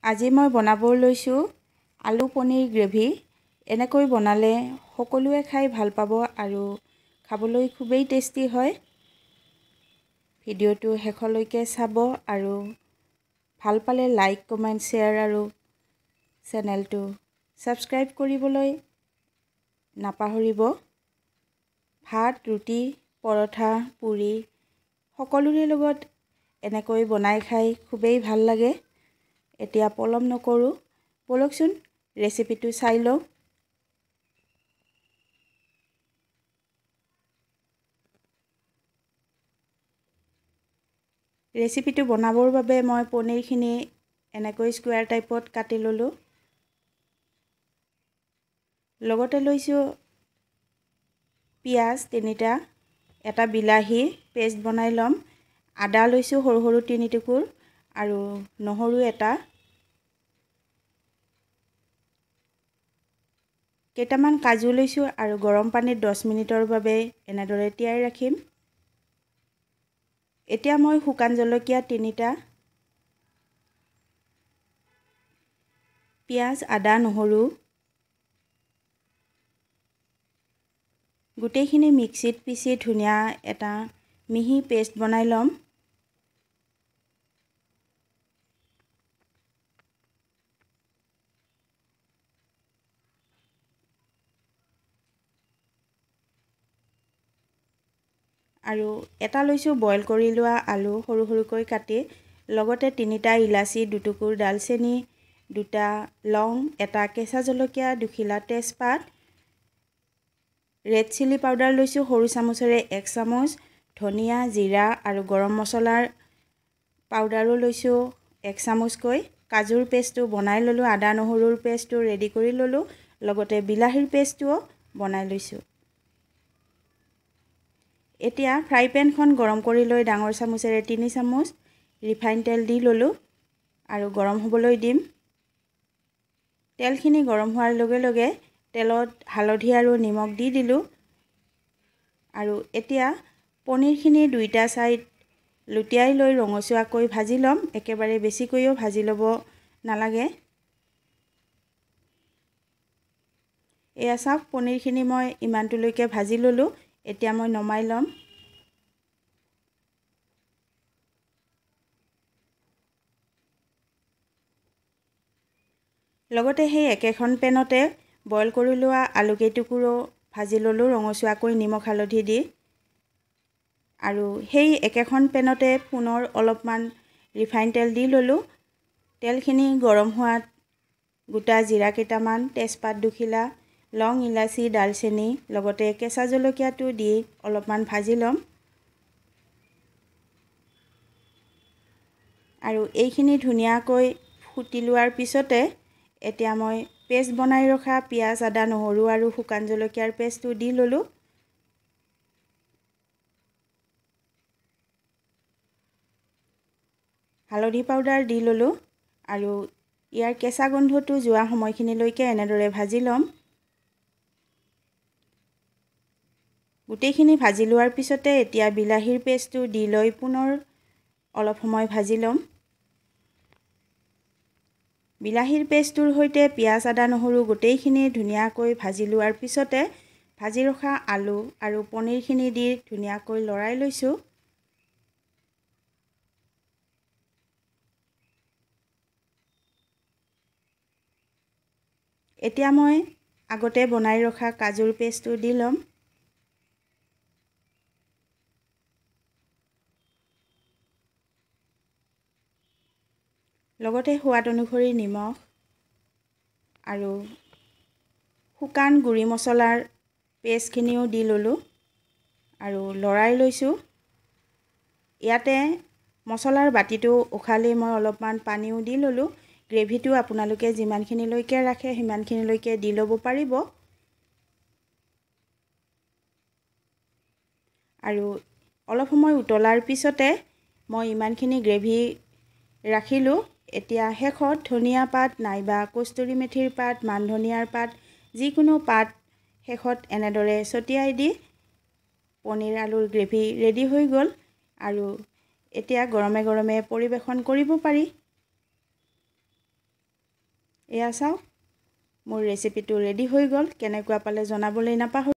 আজি মই বনাব লৈছোঁ আলু পনীৰ গ্ৰেভি। এনেকৈ বনালে সকলোৱে খাই ভাল পাব আৰু খাবলৈ খুবেই টেষ্টি হয়। ভিডিঅ'টো শেষলৈকে চাব আৰু ভাল পালে লাইক, কমেণ্ট, শ্বেয়াৰ আৰু চেনেলটো ছাবস্ক্ৰাইব কৰিবলৈ নাপাহৰিব। ভাত, ৰুটি, পৰঠা, পুৰি সকলোৰে লগত এনেকৈ বনাই খাই খুবেই ভাল লাগে। এতিয়া পলম নকৰোঁ, বলকচোন ৰেচিপিটো চাই লওঁ। ৰেচিপিটো বনাবৰ বাবে মই পনীৰখিনি এনেকৈ স্কুৱেৰ টাইপত কাটি ল'লোঁ। লগতে লৈছোঁ পিঁয়াজ 3টা, এটা বিলাহী পেষ্ট বনাই ল'ম, আদা লৈছোঁ সৰু সৰু 3 টুকুৰ আৰু নহৰু এটা, কেইটামান কাজু লৈছোঁ আৰু গৰম পানীত 10 মিনিটৰ বাবে এনেদৰে তিয়াই ৰাখিম। এতিয়া মই শুকান জলকীয়া 3টা, পিঁয়াজ, আদা, নহৰু গোটেইখিনি মিক্সিত পিচি ধুনীয়া এটা মিহি পেষ্ট বনাই ল'ম। আৰু এটা লৈছোঁ বইল কৰি লোৱা আলু সৰু সৰুকৈ কাটি, লগতে 3টা ইলাচি, 2 টুকুৰ ডালচেনি, 2টা লং, এটা কেঁচা জলকীয়া, 2 খিলা তেজপাত, ৰেড চিলি পাউডাৰ লৈছোঁ সৰু চামুচেৰে 1 চামুচ, ধনিয়া, জিৰা আৰু গৰম মছলাৰ পাউডাৰো লৈছোঁ 1 চামুচকৈ, কাজুৰ পেষ্টটো বনাই ল'লোঁ, আদা নহৰুৰ পেষ্টটো ৰেডি কৰি ল'লোঁ, লগতে বিলাহীৰ পেষ্টটোও বনাই লৈছোঁ। এতিয়া ফ্ৰাই পেনখন গৰম কৰি লৈ ডাঙৰ চামুচেৰে 3 চামুচ ৰিফাইন তেল দি ল'লোঁ আৰু গৰম হ'বলৈ দিম। তেলখিনি গৰম হোৱাৰ লগে লগে তেলত হালধি আৰু নিমখ দি দিলোঁ আৰু এতিয়া পনীৰখিনি 2টা ছাইড লুটিয়াই লৈ ৰঙচুৱাকৈ ভাজি ল'ম। একেবাৰে বেছিকৈও ভাজি ল'ব নালাগে। এয়া চাওক, পনীৰখিনি মই ইমানটোলৈকে ভাজি ল'লোঁ। এতিয়া মই নমাই ল'ম। লগতে সেই একেখন পেনতে বইল কৰি লোৱা আলুকেইটুকুৰো ভাজি ল'লোঁ ৰঙচুৱাকৈ নিমখ হালধি দি, আৰু সেই একেখন পেনতে পুনৰ অলপমান ৰিফাইন তেল দি ল'লোঁ। তেলখিনি গৰম হোৱাত গোটা জিৰা কেইটামান, তেজপাত 2 খিলা, লং, ইলাচি, ডালচেনি লগতে কেঁচা জলকীয়াটো দি অলপমান ভাজি ল'ম। আৰু এইখিনি ধুনীয়াকৈ ফুটি লোৱাৰ পিছতে এতিয়া মই পেষ্ট বনাই ৰখা পিঁয়াজ, আদা, নহৰু আৰু শুকান জলকীয়াৰ পেষ্টটো দি ল'লোঁ। হালধি পাউডাৰ দি ল'লোঁ আৰু ইয়াৰ কেঁচা গোন্ধটো যোৱা সময়খিনিলৈকে এনেদৰে ভাজি ল'ম। গোটেইখিনি ভাজি লোৱাৰ পিছতে এতিয়া বিলাহীৰ পেষ্টটো দি লৈ পুনৰ অলপ সময় ভাজি ল'ম। বিলাহীৰ পেষ্টটোৰ সৈতে পিঁয়াজ, আদা, নহৰু গোটেইখিনি ধুনীয়াকৈ ভাজি লোৱাৰ পিছতে ভাজি ৰখা আলু আৰু পনীৰখিনি দি ধুনীয়াকৈ লৰাই লৈছোঁ। এতিয়া মই আগতে বনাই ৰখা কাজুৰ পেষ্টটো দি ল'ম। লগতে সোৱাদ অনুসৰি নিমখ আৰু শুকান গুড়ি মছলাৰ পেষ্টখিনিও দি ল'লোঁ আৰু লৰাই লৈছোঁ। ইয়াতে মছলাৰ বাতিটো উখালি মই অলপমান পানীও দি ল'লোঁ। গ্ৰেভিটো আপোনালোকে যিমানখিনিলৈকে ৰাখে সিমানখিনিলৈকে দি ল'ব পাৰিব। আৰু অলপ সময় উতলাৰ পিছতে মই ইমানখিনি গ্ৰেভি ৰাখিলোঁ। এতিয়া শেষত ধনিয়া পাত নাইবা কষ্টুৰি মেথিৰ পাত, মান ধনিয়াৰ পাত, যিকোনো পাত শেষত এনেদৰে ছটিয়াই দি পনীৰ আলুৰ গ্ৰেভি ৰেডি হৈ গ'ল আৰু এতিয়া গৰমে গৰমে পৰিৱেশন কৰিব পাৰি। এয়া চাওক মোৰ ৰেচিপিটো ৰেডি হৈ গ'ল। কেনেকুৱা পালে জনাবলৈ নাপাহৰিব।